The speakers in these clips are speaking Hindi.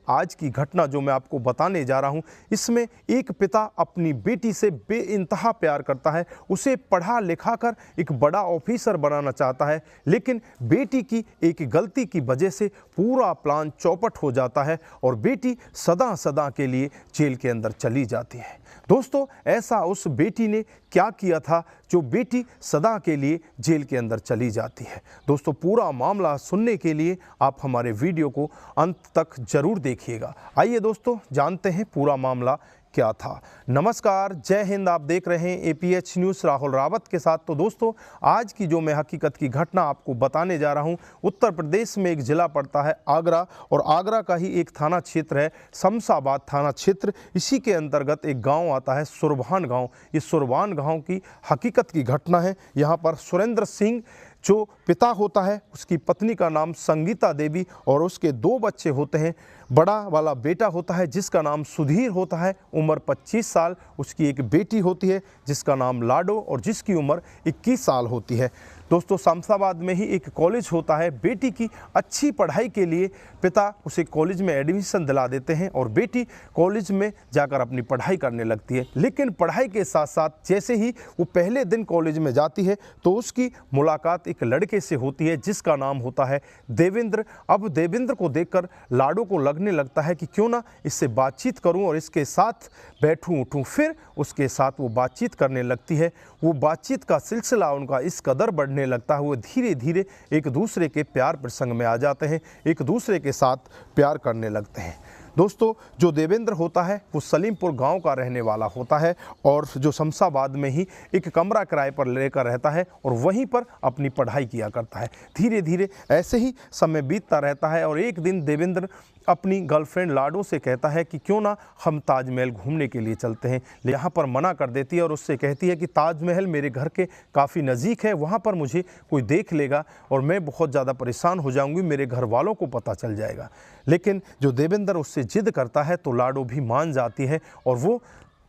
आज की घटना जो मैं आपको बताने जा रहा हूं, इसमें एक पिता अपनी बेटी से बेइंतहा प्यार करता है, उसे पढ़ा लिखा कर एक बड़ा ऑफिसर बनाना चाहता है, लेकिन बेटी की एक गलती की वजह से पूरा प्लान चौपट हो जाता है और बेटी सदा सदा के लिए जेल के अंदर चली जाती है। दोस्तों, ऐसा उस बेटी ने क्या किया था जो बेटी सदा के लिए जेल के अंदर चली जाती है? दोस्तों, पूरा मामला सुनने के लिए आप हमारे वीडियो को अंत तक जरूर देखिएगा। आइए दोस्तों, जानते हैं पूरा मामला क्या था। नमस्कार, जय हिंद। आप देख रहे हैं APH न्यूज़ राहुल रावत के साथ। तो दोस्तों, आज की जो मैं हकीकत की घटना आपको बताने जा रहा हूं, उत्तर प्रदेश में एक ज़िला पड़ता है आगरा, और आगरा का ही एक थाना क्षेत्र है शमशाबाद थाना क्षेत्र। इसी के अंतर्गत एक गांव आता है सुरभान गांव। इस सुरभान गांव की हकीकत की घटना है। यहाँ पर सुरेंद्र सिंह जो पिता होता है, उसकी पत्नी का नाम संगीता देवी और उसके 2 बच्चे होते हैं। बड़ा वाला बेटा होता है जिसका नाम सुधीर होता है, उम्र 25 साल। उसकी एक बेटी होती है जिसका नाम लाडो और जिसकी उम्र 21 साल होती है। दोस्तों, शमशाबाद में ही एक कॉलेज होता है। बेटी की अच्छी पढ़ाई के लिए पिता उसे कॉलेज में एडमिशन दिला देते हैं और बेटी कॉलेज में जाकर अपनी पढ़ाई करने लगती है। लेकिन पढ़ाई के साथ साथ जैसे ही वो पहले दिन कॉलेज में जाती है तो उसकी मुलाकात एक लड़के से होती है जिसका नाम होता है देवेंद्र। अब देवेंद्र को देखकर लाडो को लगने लगता है कि क्यों ना इससे बातचीत करूं और इसके साथ बैठूं उठूं। फिर उसके साथ वो बातचीत करने लगती है। वो बातचीत का सिलसिला उनका इस कदर बढ़ने लगता है, वो धीरे धीरे एक दूसरे के प्यार प्रसंग में आ जाते हैं, एक दूसरे के साथ प्यार करने लगते हैं। दोस्तों, जो देवेंद्र होता है वो सलीमपुर गांव का रहने वाला होता है और जो शमशाबाद में ही एक कमरा किराए पर लेकर रहता है और वहीं पर अपनी पढ़ाई किया करता है। धीरे धीरे ऐसे ही समय बीतता रहता है और एक दिन देवेंद्र अपनी गर्लफ्रेंड लाडो से कहता है कि क्यों ना हम ताजमहल घूमने के लिए चलते हैं। यहाँ पर मना कर देती है और उससे कहती है कि ताजमहल मेरे घर के काफ़ी नज़दीक है, वहाँ पर मुझे कोई देख लेगा और मैं बहुत ज़्यादा परेशान हो जाऊँगी, मेरे घर वालों को पता चल जाएगा। लेकिन जो देवेंद्र उससे जिद करता है तो लाडो भी मान जाती है और वो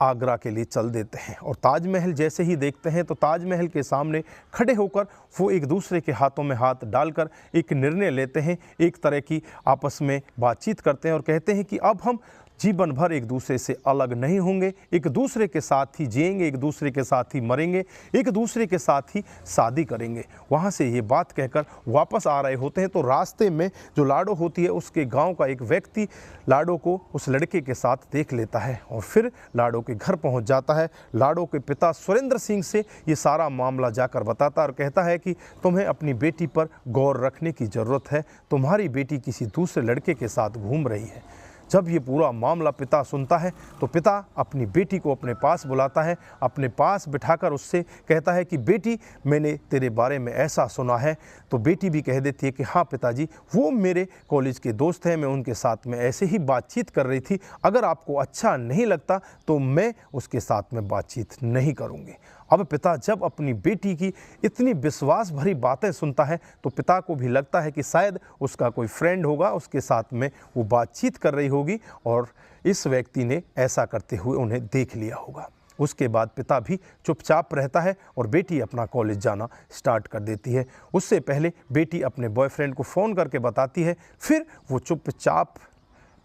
आगरा के लिए चल देते हैं। और ताजमहल जैसे ही देखते हैं तो ताजमहल के सामने खड़े होकर वो एक दूसरे के हाथों में हाथ डालकर एक निर्णय लेते हैं, एक तरह की आपस में बातचीत करते हैं और कहते हैं कि अब हम जीवन भर एक दूसरे से अलग नहीं होंगे, एक दूसरे के साथ ही जिएंगे, एक दूसरे के साथ ही मरेंगे, एक दूसरे के साथ ही शादी करेंगे। वहाँ से ये बात कहकर वापस आ रहे होते हैं तो रास्ते में जो लाडो होती है उसके गांव का एक व्यक्ति लाडो को उस लड़के के साथ देख लेता है और फिर लाडो के घर पहुँच जाता है। लाडो के पिता सुरेंद्र सिंह से ये सारा मामला जाकर बताता और कहता है कि तुम्हें अपनी बेटी पर गौर रखने की ज़रूरत है, तुम्हारी बेटी किसी दूसरे लड़के के साथ घूम रही है। जब ये पूरा मामला पिता सुनता है तो पिता अपनी बेटी को अपने पास बुलाता है, अपने पास बिठाकर उससे कहता है कि बेटी, मैंने तेरे बारे में ऐसा सुना है। तो बेटी भी कह देती है कि हाँ पिताजी, वो मेरे कॉलेज के दोस्त हैं, मैं उनके साथ में ऐसे ही बातचीत कर रही थी, अगर आपको अच्छा नहीं लगता तो मैं उसके साथ में बातचीत नहीं करूँगी। अब पिता जब अपनी बेटी की इतनी विश्वास भरी बातें सुनता है तो पिता को भी लगता है कि शायद उसका कोई फ्रेंड होगा, उसके साथ में वो बातचीत कर रही होगी और इस व्यक्ति ने ऐसा करते हुए उन्हें देख लिया होगा। उसके बाद पिता भी चुपचाप रहता है और बेटी अपना कॉलेज जाना स्टार्ट कर देती है। उससे पहले बेटी अपने बॉयफ्रेंड को फ़ोन करके बताती है, फिर वो चुपचाप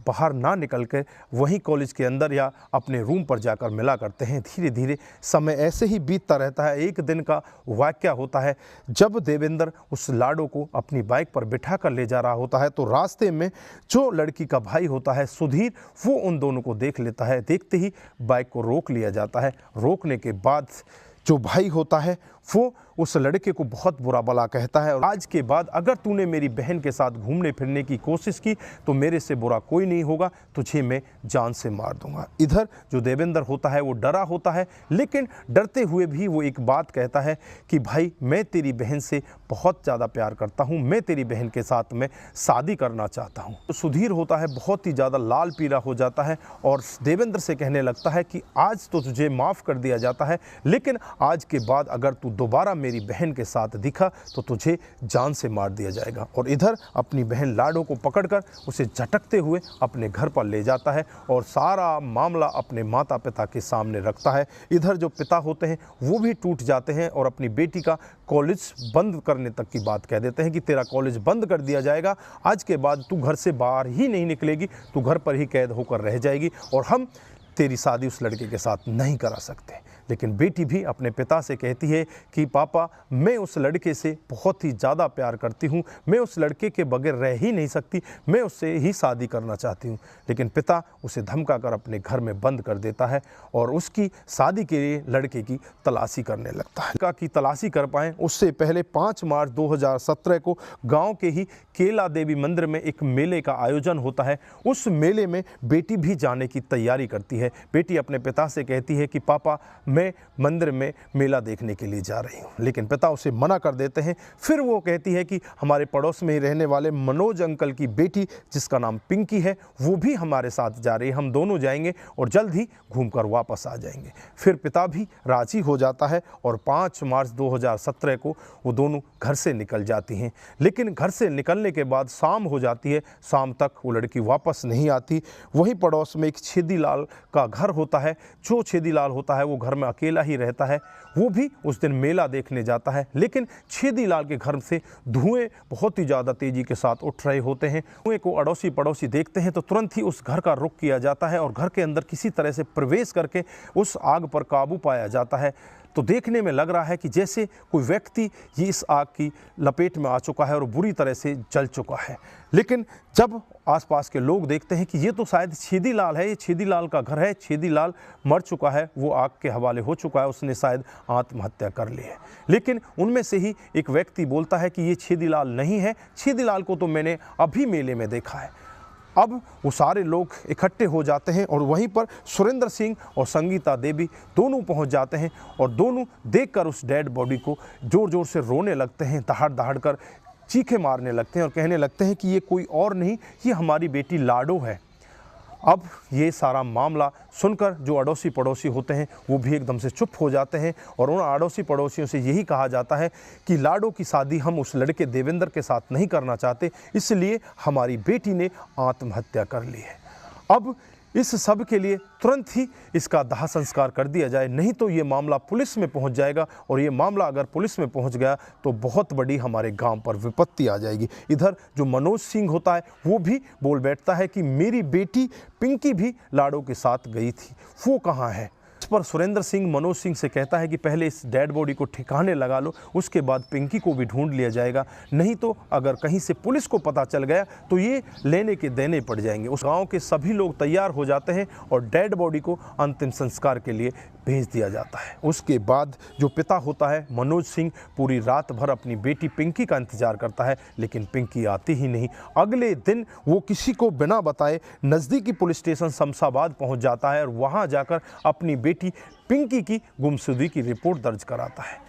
बाहर ना निकल कर वहीं कॉलेज के अंदर या अपने रूम पर जाकर मिला करते हैं। धीरे धीरे समय ऐसे ही बीतता रहता है। एक दिन का वाक़या होता है जब देवेंद्र उस लाडो को अपनी बाइक पर बिठा कर ले जा रहा होता है तो रास्ते में जो लड़की का भाई होता है सुधीर, वो उन दोनों को देख लेता है। देखते ही बाइक को रोक लिया जाता है। रोकने के बाद जो भाई होता है वो उस लड़के को बहुत बुरा भला कहता है और आज के बाद अगर तूने मेरी बहन के साथ घूमने फिरने की कोशिश की तो मेरे से बुरा कोई नहीं होगा, तुझे मैं जान से मार दूंगा। इधर जो देवेंद्र होता है वो डरा होता है, लेकिन डरते हुए भी वो एक बात कहता है कि भाई, मैं तेरी बहन से बहुत ज़्यादा प्यार करता हूँ, मैं तेरी बहन के साथ में शादी करना चाहता हूँ। तो सुधीर होता है बहुत ही ज़्यादा लाल पीला हो जाता है और देवेंद्र से कहने लगता है कि आज तो तुझे माफ़ कर दिया जाता है, लेकिन आज के बाद अगर तू दोबारा मेरी बहन के साथ दिखा तो तुझे जान से मार दिया जाएगा। और इधर अपनी बहन लाडो को पकड़कर उसे झटकते हुए अपने घर पर ले जाता है और सारा मामला अपने माता पिता के सामने रखता है। इधर जो पिता होते हैं वो भी टूट जाते हैं और अपनी बेटी का कॉलेज बंद करने तक की बात कह देते हैं कि तेरा कॉलेज बंद कर दिया जाएगा, आज के बाद तू घर से बाहर ही नहीं निकलेगी, तू घर पर ही कैद होकर रह जाएगी और हम तेरी शादी उस लड़के के साथ नहीं करा सकते। लेकिन बेटी भी अपने पिता से कहती है कि पापा मैं उस लड़के से बहुत ही ज़्यादा प्यार करती हूँ, मैं उस लड़के के बगैर रह ही नहीं सकती, मैं उससे ही शादी करना चाहती हूँ। लेकिन पिता उसे धमकाकर अपने घर में बंद कर देता है और उसकी शादी के लिए लड़के की तलाशी करने लगता है। लड़का की तलाशी कर पाएँ उससे पहले 5 मार्च 2017 को गाँव के ही केला देवी मंदिर में एक मेले का आयोजन होता है। उस मेले में बेटी भी जाने की तैयारी करती है। बेटी अपने पिता से कहती है कि पापा मैं मंदिर में मेला देखने के लिए जा रही हूँ, लेकिन पिता उसे मना कर देते हैं। फिर वो कहती है कि हमारे पड़ोस में ही रहने वाले मनोज अंकल की बेटी जिसका नाम पिंकी है वो भी हमारे साथ जा रही है, हम दोनों जाएंगे और जल्द ही घूमकर वापस आ जाएंगे। फिर पिता भी राजी हो जाता है और 5 मार्च 2017 को वो दोनों घर से निकल जाती हैं। लेकिन घर से निकलने के बाद शाम हो जाती है, शाम तक वो लड़की वापस नहीं आती। वहीं पड़ोस में एक छेदीलाल का घर होता है। जो छेदीलाल होता है वो घर में अकेला ही रहता है, वो भी उस दिन मेला देखने जाता है। लेकिन छेदीलाल के घर से धुएं बहुत ही ज़्यादा तेज़ी के साथ उठ रहे होते हैं। धुएं को अड़ोसी पड़ोसी देखते हैं तो तुरंत ही उस घर का रुख किया जाता है और घर के अंदर किसी तरह से प्रवेश करके उस आग पर काबू पाया जाता है। तो देखने में लग रहा है कि जैसे कोई व्यक्ति ये इस आग की लपेट में आ चुका है और बुरी तरह से जल चुका है। लेकिन जब आसपास के लोग देखते हैं कि ये तो शायद छेदीलाल है, ये छेदीलाल का घर है, छेदीलाल मर चुका है, वो आग के हवाले हो चुका है, उसने शायद आत्महत्या कर ली है। लेकिन उनमें से ही एक व्यक्ति बोलता है कि ये छेदीलाल नहीं है, छेदीलाल को तो मैंने अभी मेले में देखा है। अब वो सारे लोग इकट्ठे हो जाते हैं और वहीं पर सुरेंद्र सिंह और संगीता देवी दोनों पहुंच जाते हैं और दोनों देखकर उस डेड बॉडी को ज़ोर ज़ोर से रोने लगते हैं, दहाड़ दहाड़ कर चीखें मारने लगते हैं और कहने लगते हैं कि ये कोई और नहीं, ये हमारी बेटी लाडो है। अब ये सारा मामला सुनकर जो अड़ोसी पड़ोसी होते हैं वो भी एकदम से चुप हो जाते हैं और उन अड़ोसी पड़ोसियों से यही कहा जाता है कि लाडो की शादी हम उस लड़के देवेंद्र के साथ नहीं करना चाहते, इसलिए हमारी बेटी ने आत्महत्या कर ली है। अब इस सब के लिए तुरंत ही इसका दाह संस्कार कर दिया जाए, नहीं तो ये मामला पुलिस में पहुंच जाएगा और ये मामला अगर पुलिस में पहुंच गया तो बहुत बड़ी हमारे गांव पर विपत्ति आ जाएगी। इधर जो मनोज सिंह होता है वो भी बोल बैठता है कि मेरी बेटी पिंकी भी लाडो के साथ गई थी, वो कहाँ है। इस पर सुरेंद्र सिंह मनोज सिंह से कहता है कि पहले इस डेड बॉडी को ठिकाने लगा लो, उसके बाद पिंकी को भी ढूंढ लिया जाएगा, नहीं तो अगर कहीं से पुलिस को पता चल गया तो ये लेने के देने पड़ जाएंगे। उस गांव के सभी लोग तैयार हो जाते हैं और डेड बॉडी को अंतिम संस्कार के लिए भेज दिया जाता है। उसके बाद जो पिता होता है मनोज सिंह पूरी रात भर अपनी बेटी पिंकी का इंतजार करता है, लेकिन पिंकी आती ही नहीं। अगले दिन वो किसी को बिना बताए नज़दीकी पुलिस स्टेशन शमशाबाद पहुंच जाता है और वहां जाकर अपनी बेटी पिंकी की गुमशुदगी की रिपोर्ट दर्ज कराता है।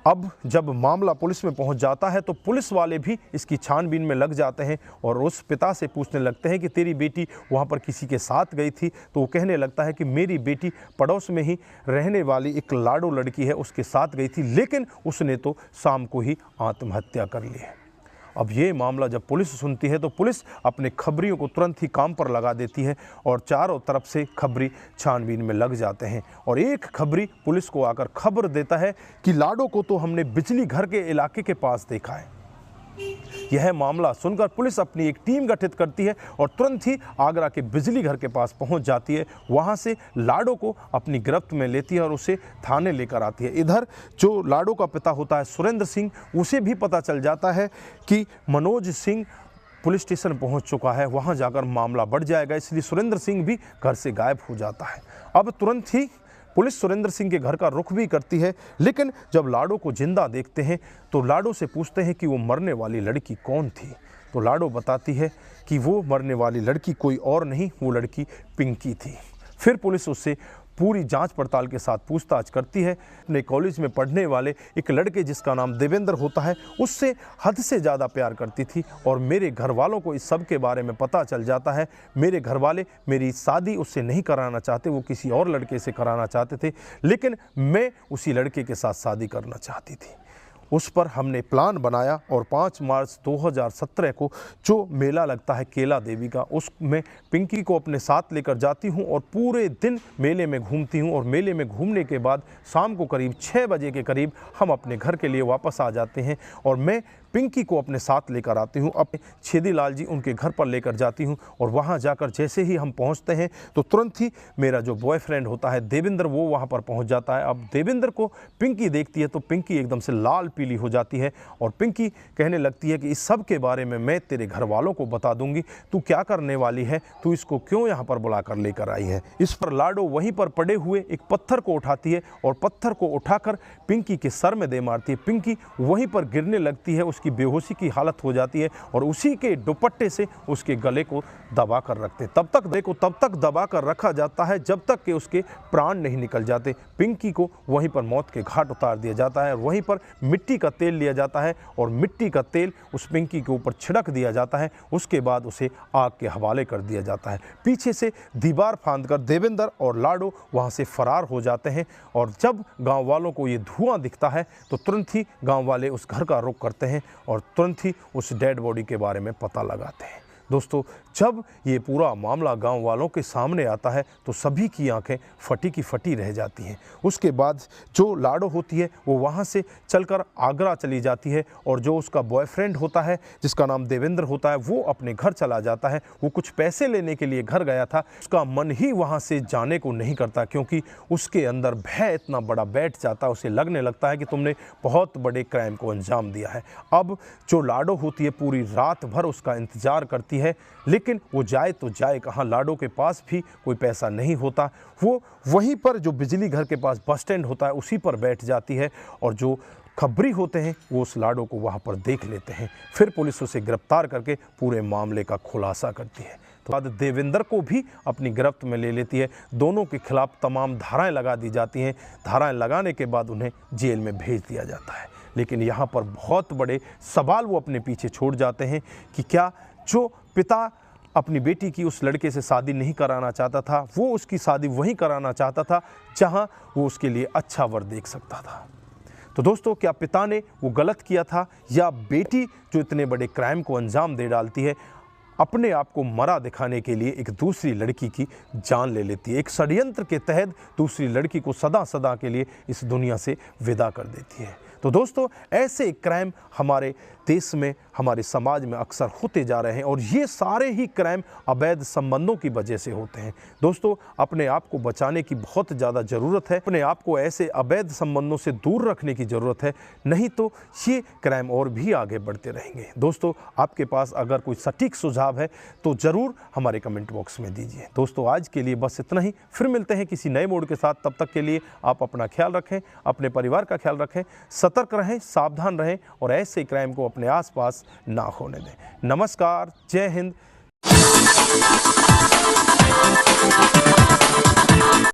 अब जब मामला पुलिस में पहुंच जाता है तो पुलिस वाले भी इसकी छानबीन में लग जाते हैं और उस पिता से पूछने लगते हैं कि तेरी बेटी वहां पर किसी के साथ गई थी, तो वो कहने लगता है कि मेरी बेटी पड़ोस में ही रहने वाली एक लाडो लड़की है उसके साथ गई थी, लेकिन उसने तो शाम को ही आत्महत्या कर ली है। अब ये मामला जब पुलिस सुनती है तो पुलिस अपने खबरियों को तुरंत ही काम पर लगा देती है और चारों तरफ से खबरी छानबीन में लग जाते हैं और एक खबरी पुलिस को आकर खबर देता है कि लाडो को तो हमने बिजली घर के इलाके के पास देखा है। यह मामला सुनकर पुलिस अपनी एक टीम गठित करती है और तुरंत ही आगरा के बिजली घर के पास पहुंच जाती है। वहां से लाडो को अपनी गिरफ्त में लेती है और उसे थाने लेकर आती है। इधर जो लाडो का पिता होता है सुरेंद्र सिंह, उसे भी पता चल जाता है कि मनोज सिंह पुलिस स्टेशन पहुंच चुका है, वहां जाकर मामला बढ़ जाएगा, इसलिए सुरेंद्र सिंह भी घर से गायब हो जाता है। अब तुरंत ही पुलिस सुरेंद्र सिंह के घर का रुख भी करती है, लेकिन जब लाडो को जिंदा देखते हैं तो लाडो से पूछते हैं कि वो मरने वाली लड़की कौन थी। तो लाडो बताती है कि वो मरने वाली लड़की कोई और नहीं, वो लड़की पिंकी थी। फिर पुलिस उससे पूरी जांच पड़ताल के साथ पूछताछ करती है। अपने कॉलेज में पढ़ने वाले एक लड़के जिसका नाम देवेंद्र होता है उससे हद से ज़्यादा प्यार करती थी और मेरे घर वालों को इस सब के बारे में पता चल जाता है। मेरे घर वाले मेरी शादी उससे नहीं कराना चाहते, वो किसी और लड़के से कराना चाहते थे, लेकिन मैं उसी लड़के के साथ शादी करना चाहती थी। उस पर हमने प्लान बनाया और 5 मार्च 2017 को जो मेला लगता है केला देवी का, उसमें पिंकी को अपने साथ लेकर जाती हूं और पूरे दिन मेले में घूमती हूं और मेले में घूमने के बाद शाम को करीब 6 बजे के करीब हम अपने घर के लिए वापस आ जाते हैं और मैं पिंकी को अपने साथ लेकर आती हूँ। अपने छेदी लाल जी उनके घर पर लेकर जाती हूँ और वहाँ जाकर जैसे ही हम पहुँचते हैं तो तुरंत ही मेरा जो बॉयफ्रेंड होता है देवेंद्र वो वहाँ पर पहुँच जाता है। अब देवेंद्र को पिंकी देखती है तो पिंकी एकदम से लाल पीली हो जाती है और पिंकी कहने लगती है कि इस सब के बारे में मैं तेरे घर वालों को बता दूंगी, तू क्या करने वाली है, तू इसको क्यों यहाँ पर बुलाकर लेकर आई है। इस पर लाडो वहीं पर पड़े हुए एक पत्थर को उठाती है और पत्थर को उठाकर पिंकी के सर में दे मारती है। पिंकी वहीं पर गिरने लगती है, उसकी बेहोशी की हालत हो जाती है और उसी के दुपट्टे से उसके गले को दबा कर रखते, तब तक दबा कर रखा जाता है जब तक कि उसके प्राण नहीं निकल जाते। पिंकी को वहीं पर मौत के घाट उतार दिया जाता है और वहीं पर मिट्टी का तेल लिया जाता है और मिट्टी का तेल उस पिंकी के ऊपर छिड़क दिया जाता है। उसके बाद उसे आग के हवाले कर दिया जाता है। पीछे से दीवार फांदकर देवेंद्र और लाडो वहां से फरार हो जाते हैं और जब गांव वालों को ये धुआं दिखता है तो तुरंत ही गांव वाले उस घर का रुख करते हैं और तुरंत ही उस डेड बॉडी के बारे में पता लगाते हैं। दोस्तों, जब ये पूरा मामला गांव वालों के सामने आता है तो सभी की आंखें फटी की फटी रह जाती हैं। उसके बाद जो लाडो होती है वो वहाँ से चलकर आगरा चली जाती है और जो उसका बॉयफ्रेंड होता है जिसका नाम देवेंद्र होता है वो अपने घर चला जाता है। वो कुछ पैसे लेने के लिए घर गया था, उसका मन ही वहाँ से जाने को नहीं करता क्योंकि उसके अंदर भय इतना बड़ा बैठ जाता है, उसे लगने लगता है कि तुमने बहुत बड़े क्राइम को अंजाम दिया है। अब जो लाडो होती है पूरी रात भर उसका इंतजार करती है, लेकिन वो जाए तो जाए कहाँ। लाडो के पास भी कोई पैसा नहीं होता। वो वहीं पर जो बिजली घर के पास बस स्टैंड होता है उसी पर बैठ जाती है और जो खबरी होते हैं वो उस लाडो को वहाँ पर देख लेते हैं। फिर पुलिस उसे गिरफ्तार करके पूरे मामले का खुलासा करती है। तो बाद देवेंद्र को भी अपनी गिरफ्त में ले लेती है। दोनों के खिलाफ तमाम धाराएं लगा दी जाती हैं। धाराएं लगाने के बाद उन्हें जेल में भेज दिया जाता है। लेकिन यहाँ पर बहुत बड़े सवाल वो अपने पीछे छोड़ जाते हैं कि क्या जो पिता अपनी बेटी की उस लड़के से शादी नहीं कराना चाहता था, वो उसकी शादी वहीं कराना चाहता था जहां वो उसके लिए अच्छा वर देख सकता था। तो दोस्तों, क्या पिता ने वो गलत किया था या बेटी जो इतने बड़े क्राइम को अंजाम दे डालती है अपने आप को मरा दिखाने के लिए एक दूसरी लड़की की जान ले लेती है, एक षड्यंत्र के तहत दूसरी लड़की को सदा सदा के लिए इस दुनिया से विदा कर देती है। तो दोस्तों, ऐसे क्राइम हमारे देश में, हमारे समाज में अक्सर होते जा रहे हैं और ये सारे ही क्राइम अवैध संबंधों की वजह से होते हैं। दोस्तों, अपने आप को बचाने की बहुत ज़्यादा ज़रूरत है। अपने आप को ऐसे अवैध संबंधों से दूर रखने की ज़रूरत है, नहीं तो ये क्राइम और भी आगे बढ़ते रहेंगे। दोस्तों, आपके पास अगर कोई सटीक सुझाव है तो ज़रूर हमारे कमेंट बॉक्स में दीजिए। दोस्तों, आज के लिए बस इतना ही। फिर मिलते हैं किसी नए मोड़ के साथ। तब तक के लिए आप अपना ख्याल रखें, अपने परिवार का ख्याल रखें, सतर्क रहें, सावधान रहें और ऐसे क्राइम को अपने आसपास ना होने दें। नमस्कार, जय हिंद।